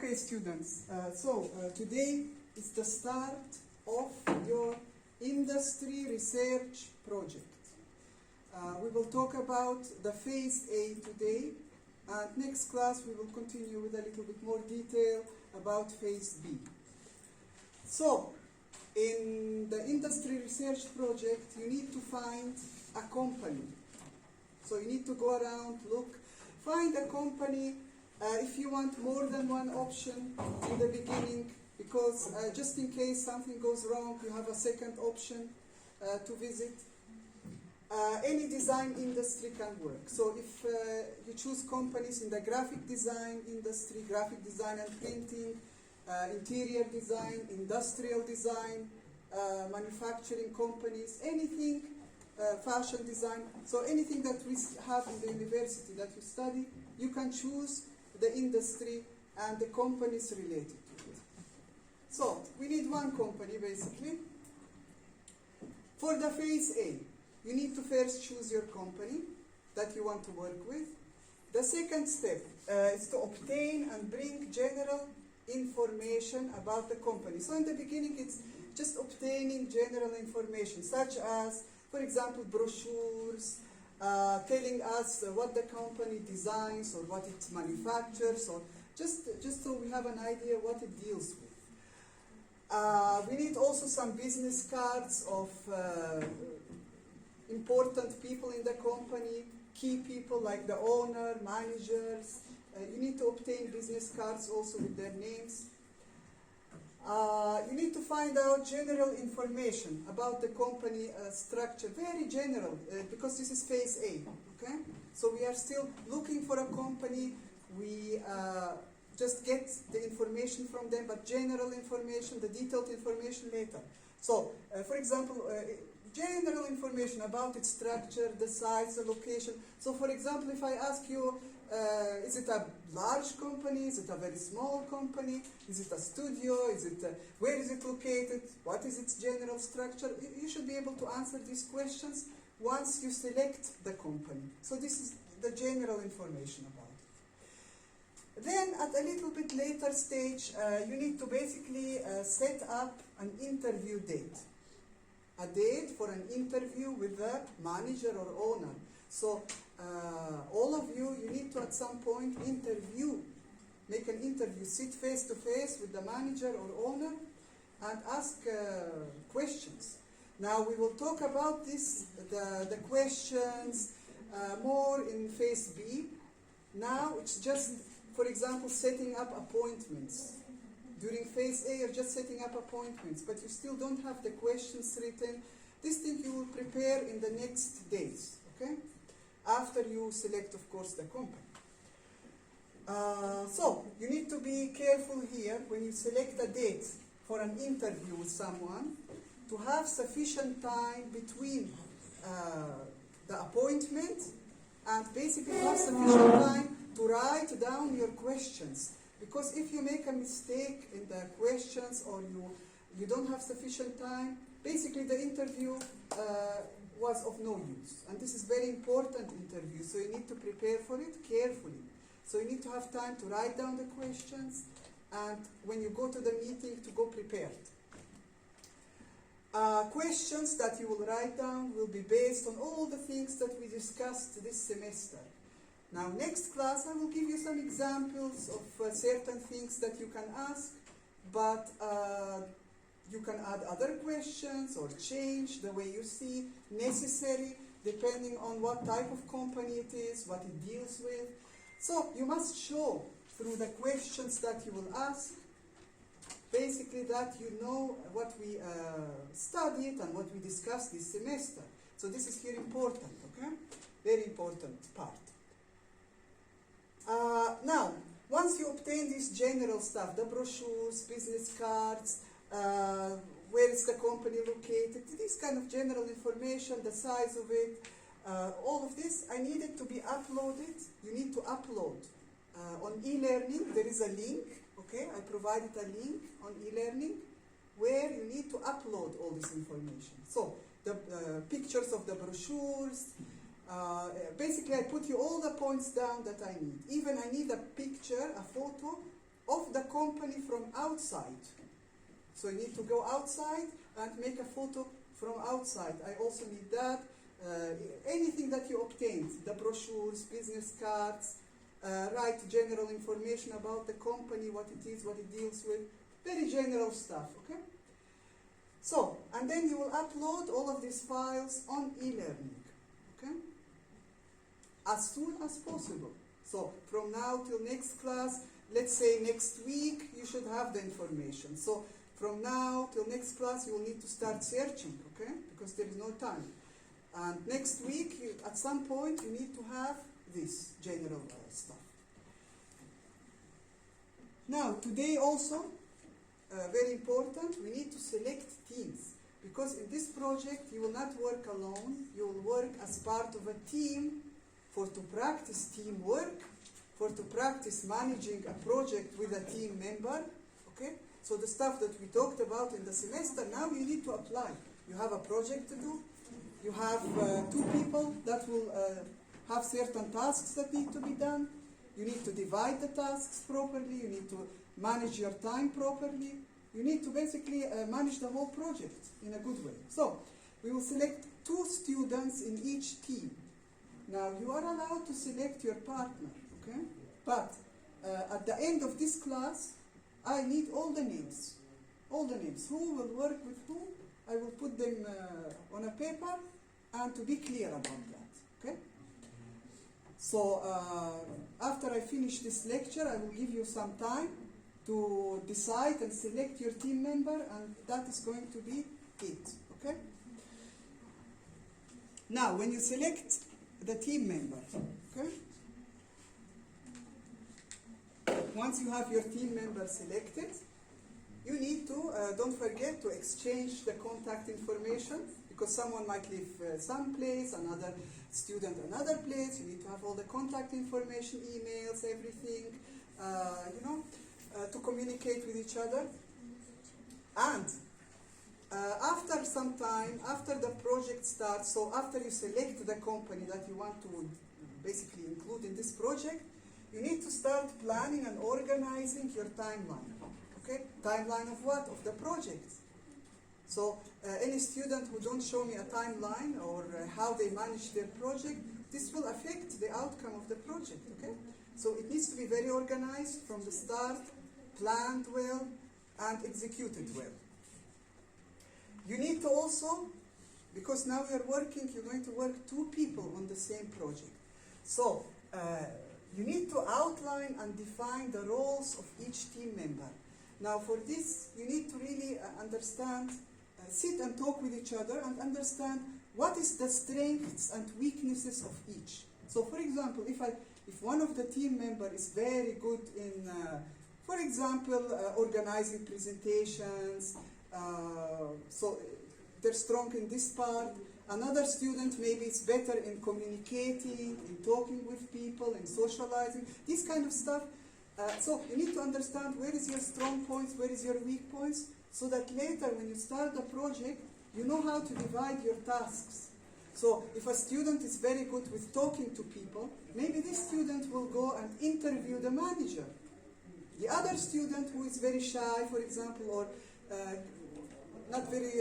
Okay, students, today is the start of your industry research project. We will talk about the phase A today, and next class we will continue with a little bit more detail about phase B. So, in the industry research project, you need to find a company. So you need to go around, look, find a company. If you want more than one option in the beginning, because just in case something goes wrong, you have a second option to visit. Any design industry can work. So if you choose companies in the graphic design industry, graphic design and printing, interior design, industrial design, manufacturing companies, anything, fashion design, so anything that we have in the university that you study, you can choose the industry and the companies related to it. So, we need one company basically. For the phase A, you need to first choose your company that you want to work with. The second step is to obtain and bring general information about the company. So in the beginning it's just obtaining general information such as, for example, brochures, telling us what the company designs or what it manufactures, or just so we have an idea what it deals with. We need also some business cards of important people in the company, key people like the owner, managers. You need to obtain business cards also with their names. You need to find out general information about the company structure, very general, because this is phase A, okay? So we are still looking for a company. We just get the information from them, but general information, the detailed information later. So, for example, general information about its structure, the size, the location. So, for example, if I ask you, is it a large company? Is it a very small company? Is it a studio? Where is it located? What is its general structure? You should be able to answer these questions once you select the company. So this is the general information about it. Then at a little bit later stage, you need to basically set up an interview date. A date for an interview with the manager or owner. So all of you need to at some point make an interview, sit face to face with the manager or owner and ask questions. Now we will talk about this, the questions more in phase B. Now it's just, for example, setting up appointments. During phase A, you're just setting up appointments, but you still don't have the questions written. This thing you will prepare in the next days, okay? After you select, of course, the company. So, you need to be careful here when you select a date for an interview with someone to have sufficient time between the appointment and basically have sufficient time to write down your questions. Because if you make a mistake in the questions or you don't have sufficient time, basically the interview was of no use. And this is very important interview, so you need to prepare for it carefully. So you need to have time to write down the questions, and when you go to the meeting, to go prepared. Questions that you will write down will be based on all the things that we discussed this semester. Now, next class, I will give you some examples of certain things that you can ask, but you can add other questions or change the way you see necessary, depending on what type of company it is, what it deals with. So, you must show through the questions that you will ask, basically that you know what we studied and what we discussed this semester. So, this is here important, okay? Very important part. Now, once you obtain this general stuff, the brochures, business cards, where is the company located, this kind of general information, the size of it, all of this, I need it to be uploaded. You need to upload on e-learning. There is a link, okay? I provided a link on e-learning where you need to upload all this information. So, the pictures of the brochures, basically I put you all the points down that I need. Even I need a picture, a photo of the company from outside. So you need to go outside and make a photo from outside. I also need that. Anything that you obtained, the brochures, business cards, write general information about the company, what it is, what it deals with, very general stuff, okay? So, and then you will upload all of these files on e-learning, okay? As soon as possible. So, from now till next class, let's say next week, you should have the information. So, from now till next class, you will need to start searching, okay? Because there is no time. And next week, at some point, you need to have this general stuff. Now, today also, very important, we need to select teams. Because in this project, you will not work alone. You will work as part of a team to practice teamwork, to practice managing a project with a team member, okay? So the stuff that we talked about in the semester, now you need to apply. You have a project to do. You have 2 people that will have certain tasks that need to be done. You need to divide the tasks properly. You need to manage your time properly. You need to basically manage the whole project in a good way. So we will select 2 students in each team. Now you are allowed to select your partner, okay? But at the end of this class, I need all the names. All the names. Who will work with who? I will put them on a paper and to be clear about that, okay? So after I finish this lecture, I will give you some time to decide and select your team member, and that is going to be it, okay? Now, when you select the team member, okay? Once you have your team member selected, you need to, don't forget to exchange the contact information, because someone might live some place, another student another place. You need to have all the contact information, emails, everything, to communicate with each other. And after some time, after the project starts, so after you select the company that you want to basically include in this project, you need to start planning and organizing your timeline. Okay? Timeline of what? Of the project. So any student who don't show me a timeline or how they manage their project, this will affect the outcome of the project. Okay? So it needs to be very organized from the start, planned well, and executed well. You need to also, because now you're going to work 2 people on the same project. So you need to outline and define the roles of each team member. Now for this, you need to really understand, sit and talk with each other and understand what is the strengths and weaknesses of each. So for example, if one of the team members is very good in, for example, organizing presentations, so they're strong in this part. Another student maybe is better in communicating, in talking with people, in socializing, this kind of stuff. So you need to understand where is your strong points, where is your weak points, so that later when you start the project, you know how to divide your tasks. So if a student is very good with talking to people, maybe this student will go and interview the manager. The other student who is very shy, for example, or not very,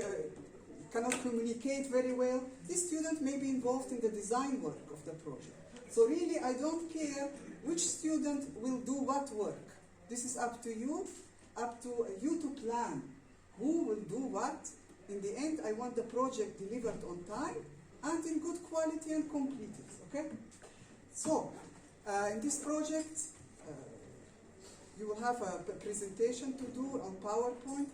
cannot communicate very well, this student may be involved in the design work of the project. So really, I don't care which student will do what work. This is up to you to plan who will do what. In the end, I want the project delivered on time and in good quality and completed, okay? So, in this project, you will have a presentation to do on PowerPoint,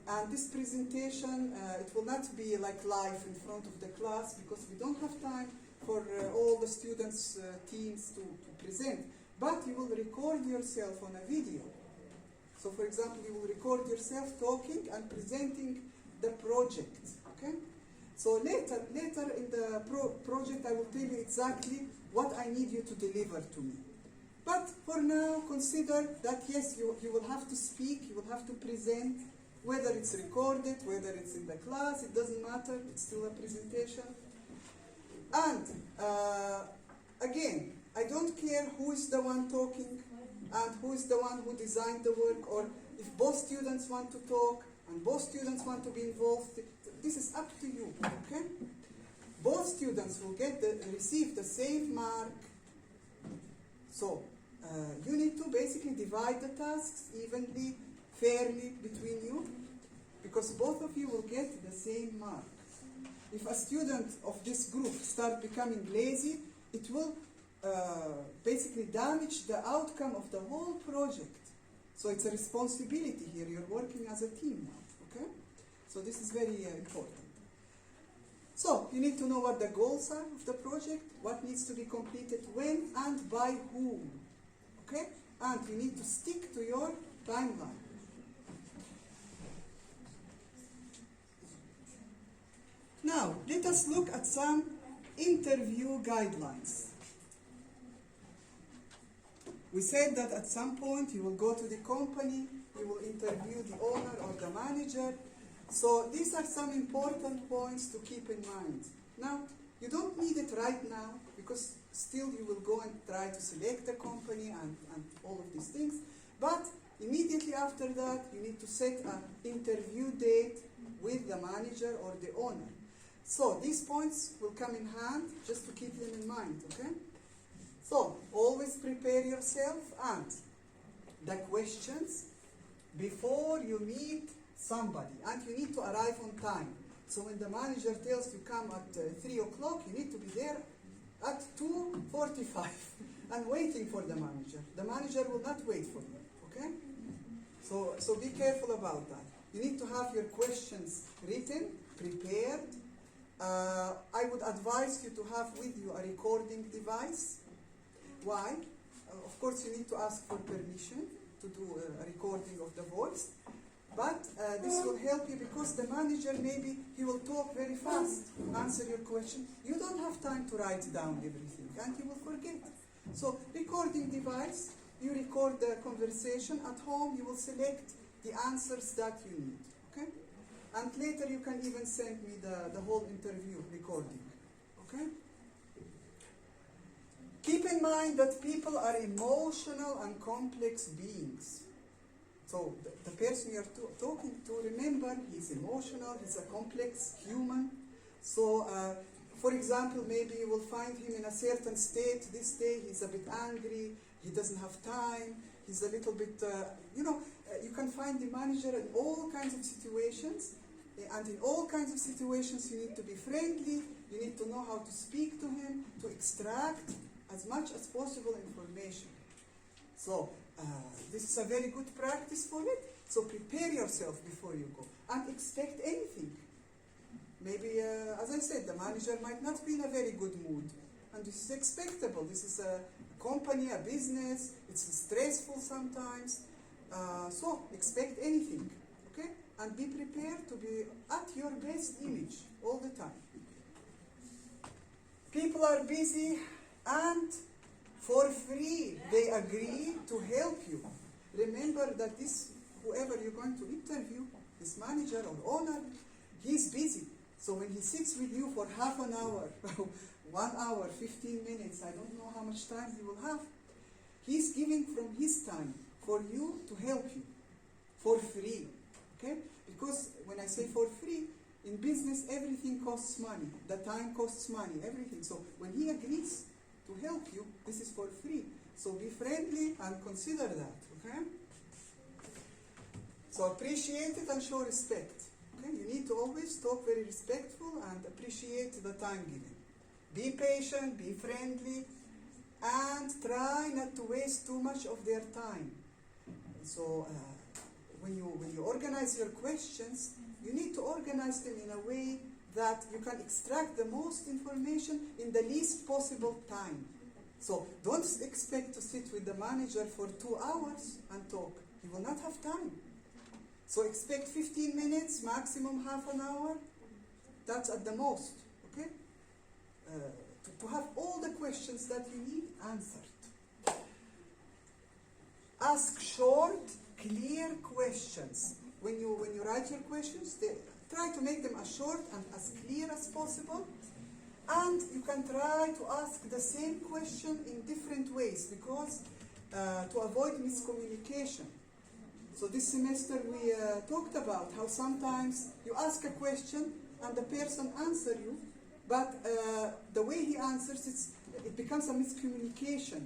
and this presentation, it will not be like live in front of the class because we don't have time for all the students' teams to present, but you will record yourself on a video. So for example, you will record yourself talking and presenting the project, okay? So later in the project, I will tell you exactly what I need you to deliver to me. But for now, consider that yes, you will have to speak, you will have to present, whether it's recorded, whether it's in the class, it doesn't matter, it's still a presentation. And again, I don't care who is the one talking, and who is the one who designed the work, or if both students want to talk and both students want to be involved, this is up to you, okay? Both students will receive the same mark. So you need to basically divide the tasks evenly, fairly between you, because both of you will get the same mark. If a student of this group starts becoming lazy, it will basically damage the outcome of the whole project. So it's a responsibility here. You're working as a team now, okay? So this is very important. So you need to know what the goals are of the project, what needs to be completed when and by whom, okay? And you need to stick to your timeline. Now, let us look at some interview guidelines. We said that at some point you will go to the company, you will interview the owner or the manager. So these are some important points to keep in mind. Now, you don't need it right now, because still you will go and try to select the company and all of these things. But immediately after that, you need to set an interview date with the manager or the owner. So these points will come in hand, just to keep them in mind, okay? So always prepare yourself, and the questions before you meet somebody, and you need to arrive on time. So when the manager tells you come at 3 o'clock, you need to be there at 2:45 and waiting for the manager. The manager will not wait for you, okay? So be careful about that. You need to have your questions written, prepared. I would advise you to have with you a recording device. Why? Of course, you need to ask for permission to do a recording of the voice. But this will help you, because the manager, maybe he will talk very fast, answer your question. You don't have time to write down everything, and you will forget. So recording device, you record the conversation. At home, you will select the answers that you need, okay? And later you can even send me the whole interview recording, okay? Keep in mind that people are emotional and complex beings. So the person you're talking to, remember, he's emotional, he's a complex human. So, for example, maybe you will find him in a certain state. This day he's a bit angry, he doesn't have time, he's a little bit, you can find the manager in all kinds of situations. And in all kinds of situations, you need to be friendly, you need to know how to speak to him, to extract as much as possible information. So, this is a very good practice for it. So prepare yourself before you go, and expect anything. Maybe, as I said, the manager might not be in a very good mood, and this is expectable. This is a company, a business, it's stressful sometimes. So expect anything, okay? And be prepared to be at your best image all the time. People are busy, and for free they agree to help you. Remember that whoever you're going to interview, this manager or owner, he's busy. So when he sits with you for half an hour, 1 hour, 15 minutes, I don't know how much time he will have, he's giving from his time for you to help you for free. Okay? Because when I say for free, in business everything costs money. The time costs money, everything. So when he agrees to help you, this is for free. So be friendly and consider that, okay? So appreciate it and show respect. Okay? You need to always talk very respectful and appreciate the time given. Be patient, be friendly, and try not to waste too much of their time. So when you organize your questions, you need to organize them in a way that you can extract the most information in the least possible time. So don't expect to sit with the manager for 2 hours and talk. You will not have time. So expect 15 minutes, maximum half an hour. That's at the most, okay? To have all the questions that you need answered. Ask short, clear questions. When you write your questions, try to make them as short and as clear as possible. And you can try to ask the same question in different ways, because to avoid miscommunication. So this semester we talked about how sometimes you ask a question and the person answers you, but the way he answers, it becomes a miscommunication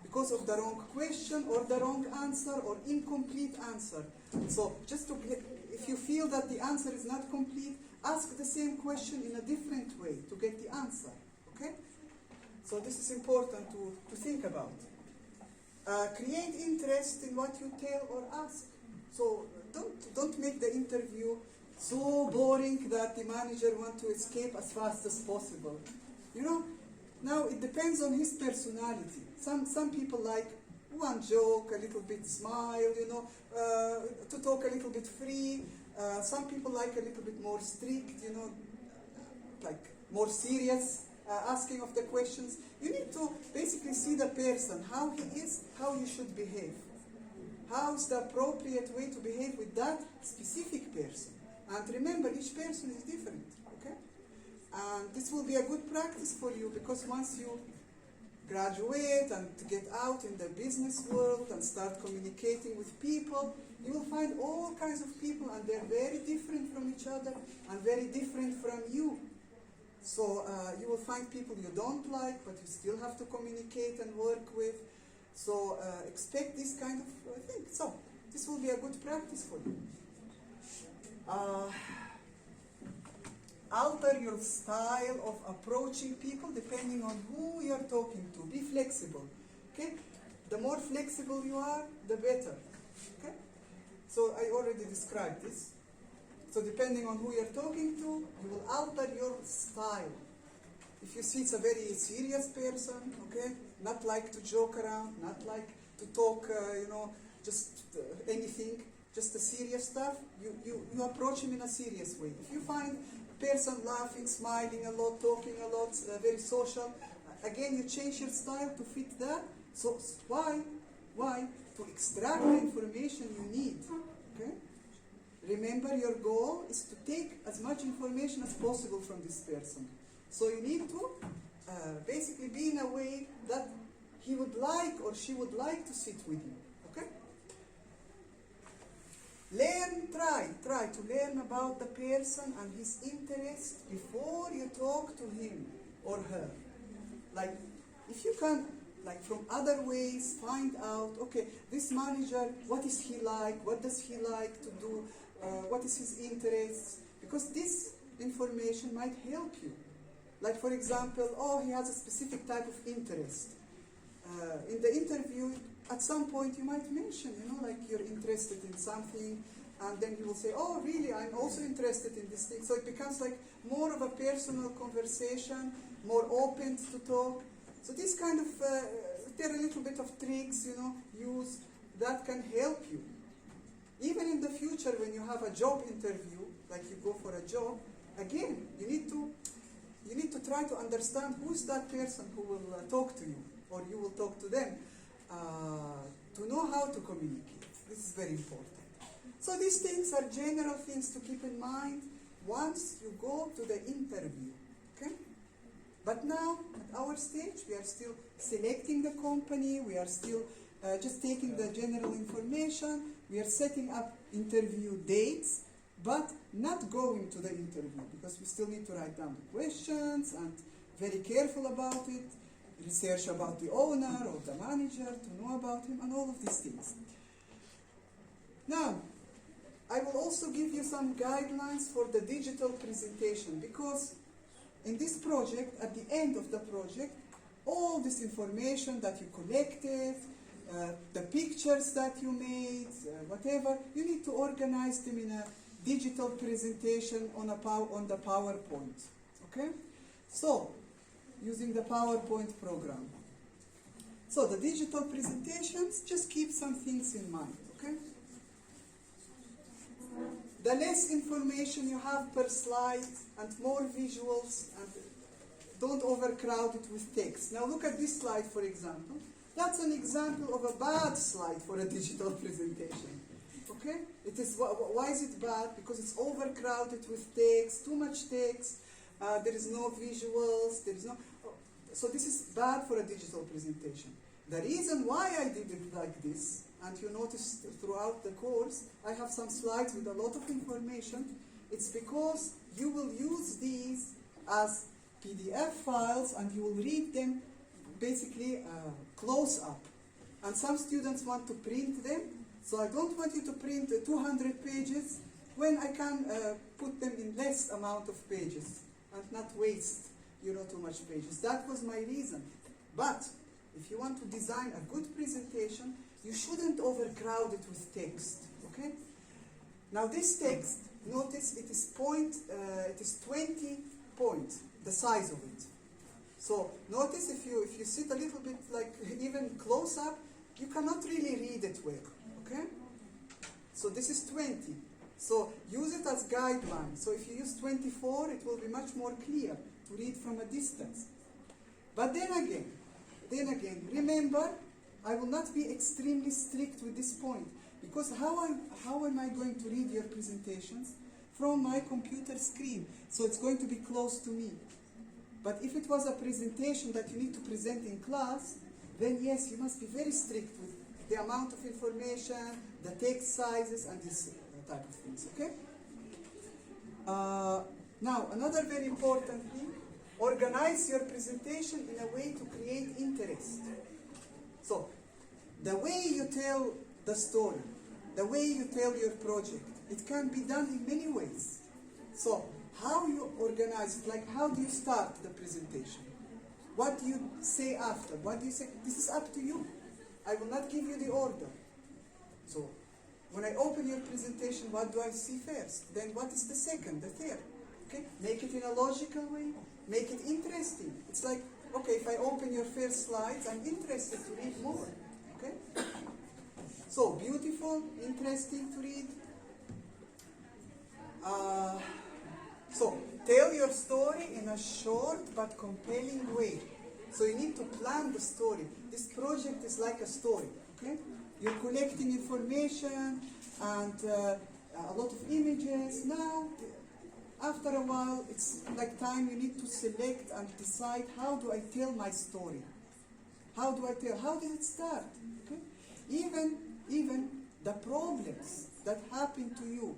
because of the wrong question or the wrong answer or incomplete answer. So just to get, if you feel that the answer is not complete, ask the same question in a different way to get the answer, okay? So this is important to think about. Create interest in what you tell or ask. So don't make the interview so boring that the manager wants to escape as fast as possible. You know, now it depends on his personality. Some people like one joke, a little bit smile, you know, to talk a little bit free. Some people like a little bit more strict, you know, like more serious asking of the questions. You need to basically see the person, how he is, how you should behave. How's the appropriate way to behave with that specific person? And remember, each person is different, okay? And this will be a good practice for you, because once you graduate and get out in the business world and start communicating with people, you will find all kinds of people, and they're very different from each other and very different from you. So you will find people you don't like, but you still have to communicate and work with. So expect this kind of thing. So this will be a good practice for you. Alter your style of approaching people depending on who you're talking to. Be flexible. Okay? The more flexible you are, the better. Okay? So I already described this. So depending on who you're talking to, you will alter your style. If you see it's a very serious person, okay, not like to joke around, not like to talk, you know, just anything, just the serious stuff, you approach him in a serious way. If you find a person laughing, smiling a lot, talking a lot, very social, again, you change your style to fit that. So why? To extract the information you need, okay? Remember, your goal is to take as much information as possible from this person. So you need to basically be in a way that he would like or she would like to sit with you. Okay? Try to learn about the person and his interest before you talk to him or her. Like, if you can, like from other ways, find out, okay, this manager, what is he like? What does he like to do? What is his interests? Because this information might help you. Like, for example, oh, he has a specific type of interest. In the interview, at some point you might mention, you know, like you're interested in something, and then he will say, oh, really, I'm also interested in this thing. So it becomes like more of a personal conversation, more open to talk. So this kind of, there are a little bit of tricks, you know, used that can help you. Even in the future, when you have a job interview, like you go for a job, again, you need to try to understand who's that person who will talk to you, or you will talk to them, to know how to communicate. This is very important. So these things are general things to keep in mind once you go to the interview, okay? But now, at our stage, we are still selecting the company, we are still just taking the general information, we are setting up interview dates, but not going to the interview, because we still need to write down the questions and very careful about it, research about the owner or the manager to know about him, and all of these things. Now, I will also give you some guidelines for the digital presentation, because in this project, at the end of the project, all this information that you collected, the pictures that you made, whatever, you need to organize them in a digital presentation on the PowerPoint, okay? So, using the PowerPoint program. So, the digital presentations, just keep some things in mind, okay? The less information you have per slide and more visuals, and don't overcrowd it with text. Now look at this slide, for example. That's an example of a bad slide for a digital presentation. Okay? It is, why is it bad? Because it's overcrowded with text, too much text, there is no visuals, there is no... So this is bad for a digital presentation. The reason why I did it like this, and you notice throughout the course, I have some slides with a lot of information. It's because you will use these as PDF files and you will read them basically close up. And some students want to print them, so I don't want you to print 200 pages when I can put them in less amount of pages and not waste, too much pages. That was my reason. But if you want to design a good presentation, you shouldn't overcrowd it with text, okay? Now this text, notice it is 20 point, the size of it. So notice if you sit a little bit like even close up, you cannot really read it well, okay? So this is 20. So use it as guideline. So if you use 24, it will be much more clear to read from a distance. But then again, remember, I will not be extremely strict with this point, because how am I going to read your presentations? From my computer screen, so it's going to be close to me. But if it was a presentation that you need to present in class, then yes, you must be very strict with the amount of information, the text sizes, and this type of things, okay? Now, another very important thing, organize your presentation in a way to create interest. So, the way you tell the story, the way you tell your project, it can be done in many ways. So, how you organize it, like how do you start the presentation? What do you say after? What do you say? This is up to you. I will not give you the order. So, when I open your presentation, what do I see first? Then what is the second, the third? Okay? Make it in a logical way. Make it interesting. It's like, okay, if I open your first slides, I'm interested to read more. Okay? So, beautiful, interesting to read. So, tell your story in a short but compelling way. So you need to plan the story. This project is like a story, okay? You're collecting information and a lot of images. Now, after a while, it's like time you need to select and decide, how do I tell my story? How do I tell? How did it start? Okay? Even the problems that happen to you,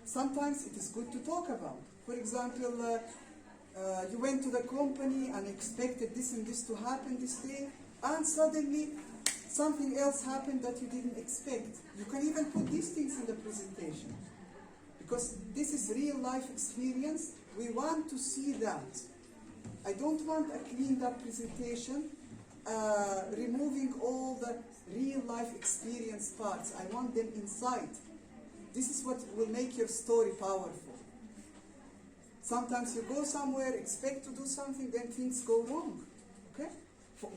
sometimes it is good to talk about. For example, you went to the company and expected this and this to happen this day, and suddenly something else happened that you didn't expect. You can even put these things in the presentation, because this is real life experience. We want to see that. I don't want a cleaned up presentation, removing all the real life experience parts. I want them inside. This is what will make your story powerful. Sometimes you go somewhere, expect to do something, then things go wrong. Okay?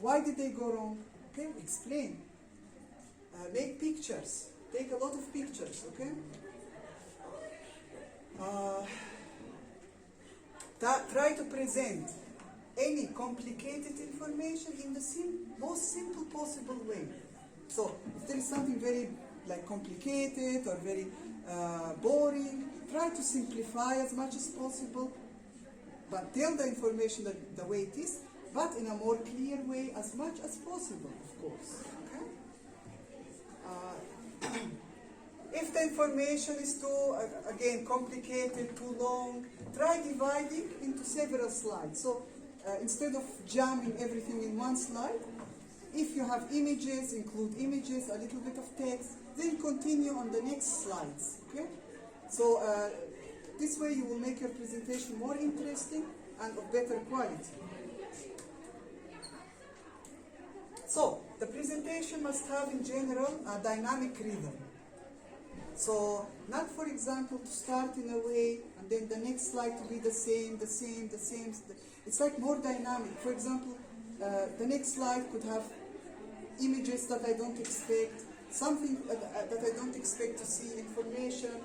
Why did they go wrong? Okay, explain. Make pictures. Take a lot of pictures, okay? Try to present any complicated information in the most simple possible way. So, if there is something very complicated or very boring, try to simplify as much as possible, but tell the information the way it is, but in a more clear way as much as possible, of course. Okay? If the information is too, again, complicated, too long, try dividing into several slides. So instead of jamming everything in one slide, if you have images, include images, a little bit of text, then continue on the next slides. Okay? So this way you will make your presentation more interesting and of better quality. So the presentation must have in general a dynamic rhythm. So not, for example, to start in a way and then the next slide to be the same. It's like more dynamic. For example, the next slide could have images that I don't expect, something that I don't expect to see, information.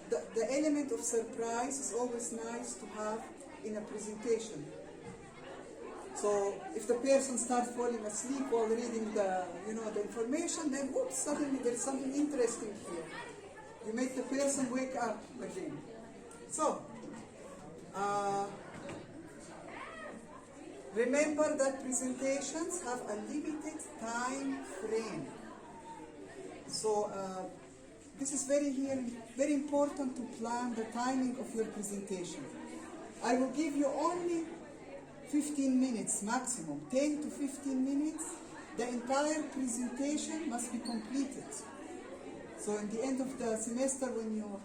The element of surprise is always nice to have in a presentation. So if the person starts falling asleep while reading the information, then oops, suddenly there's something interesting here. You make the person wake up again. So Remember that presentations have a limited time frame. So this is very important to plan the timing of your presentation. I will give you only 15 minutes maximum, 10 to 15 minutes. The entire presentation must be completed. So in the end of the semester, when you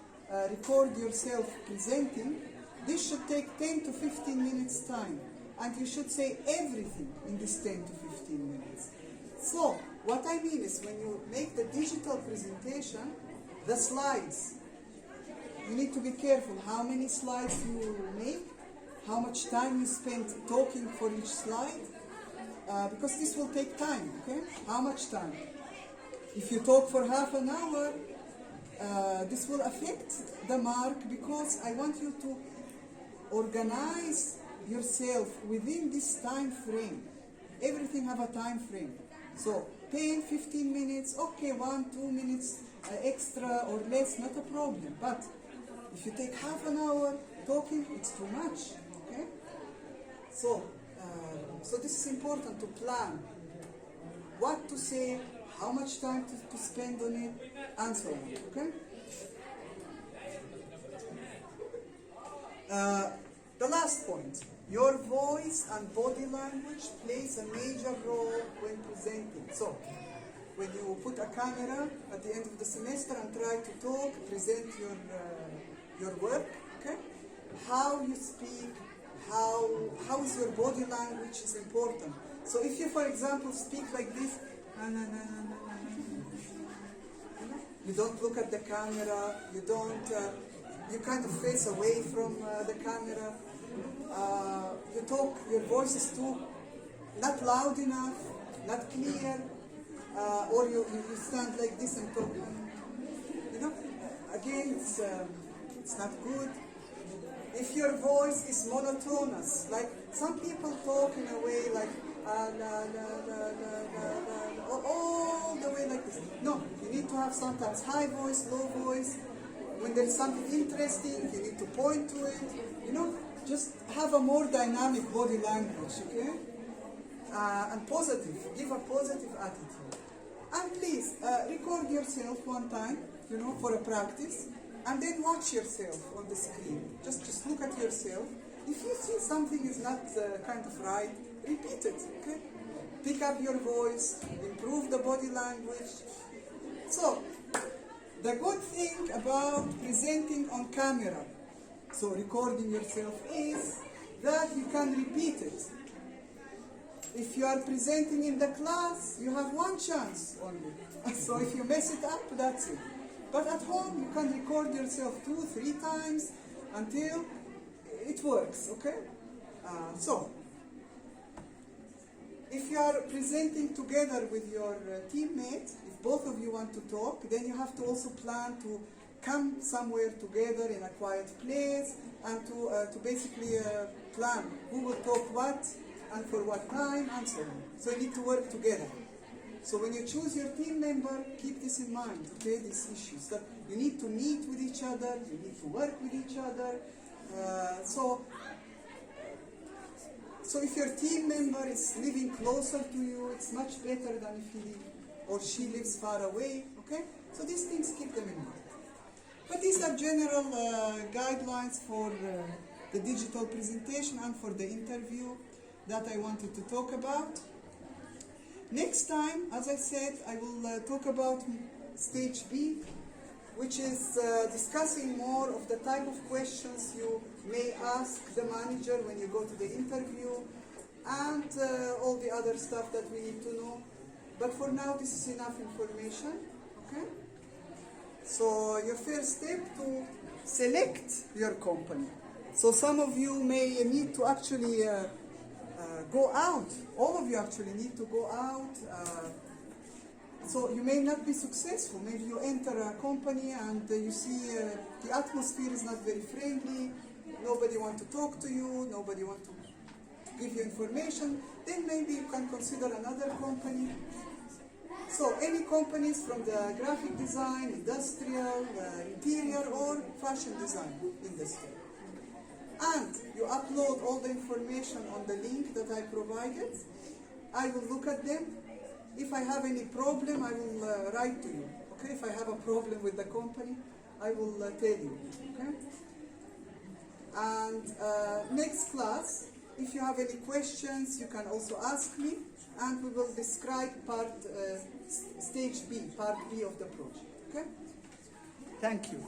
record yourself presenting, this should take 10 to 15 minutes time. And you should say everything in this 10 to 15 minutes. So what I mean is, when you make the digital presentation, the slides, you need to be careful how many slides you make, how much time you spend talking for each slide, because this will take time, okay? How much time? If you talk for half an hour, this will affect the mark, because I want you to organize yourself within this time frame. Everything have a time frame. So 10, 15 minutes, okay, 1, 2 minutes extra or less, not a problem. But if you take half an hour talking, it's too much, okay? So this is important to plan what to say, how much time to spend on it, and so on, okay? The last point, your voice and body language plays a major role when presenting. So, when you put a camera at the end of the semester and try to talk, present your work, okay? How you speak, how is your body language is important. So if you, for example, speak like this, you don't look at the camera, you kind of face away from the camera, you talk, your voice is too not loud enough, not clear, or you stand like this and talk. Again, it's not good. If your voice is monotonous, like some people talk in a way like all the way like this. No, you need to have sometimes high voice, low voice. When there's something interesting, you need to point to it. Just have a more dynamic body language, okay? And positive, give a positive attitude. And please, record yourself one time, for a practice, and then watch yourself on the screen. Just look at yourself. If you see something is not kind of right, repeat it, okay? Pick up your voice, improve the body language. So, the good thing about presenting on camera, so recording yourself, is that you can repeat it. If you are presenting in the class, you have one chance only. So if you mess it up, that's it. But at home, you can record yourself 2, 3 times until it works, okay? So, if you are presenting together with your teammate, if both of you want to talk, then you have to also plan to come somewhere together in a quiet place, and to basically plan who will talk what and for what time, and so on. So you need to work together. So when you choose your team member, keep this in mind, okay, these issues, that you need to meet with each other, you need to work with each other. So if your team member is living closer to you, it's much better than if he or she lives far away, okay? So these things, keep them in mind. But these are general guidelines for the digital presentation and for the interview that I wanted to talk about. Next time, as I said, I will talk about stage B, which is discussing more of the type of questions you may ask the manager when you go to the interview, and all the other stuff that we need to know. But for now, this is enough information, okay? So your first step, to select your company. So some of you may need to actually go out. All of you actually need to go out. So you may not be successful. Maybe you enter a company and you see the atmosphere is not very friendly. Nobody wants to talk to you. Nobody wants to give you information. Then maybe you can consider another company. So any companies from the graphic design, industrial, interior, or fashion design industry. And You upload all the information on the link that I provided. I will look at them. If I have any problem, I will write to you. Okay? If I have a problem with the company, I will tell you. Okay? And next class, if you have any questions, you can also ask me, and we will describe stage B, part B of the project. Okay? Thank you.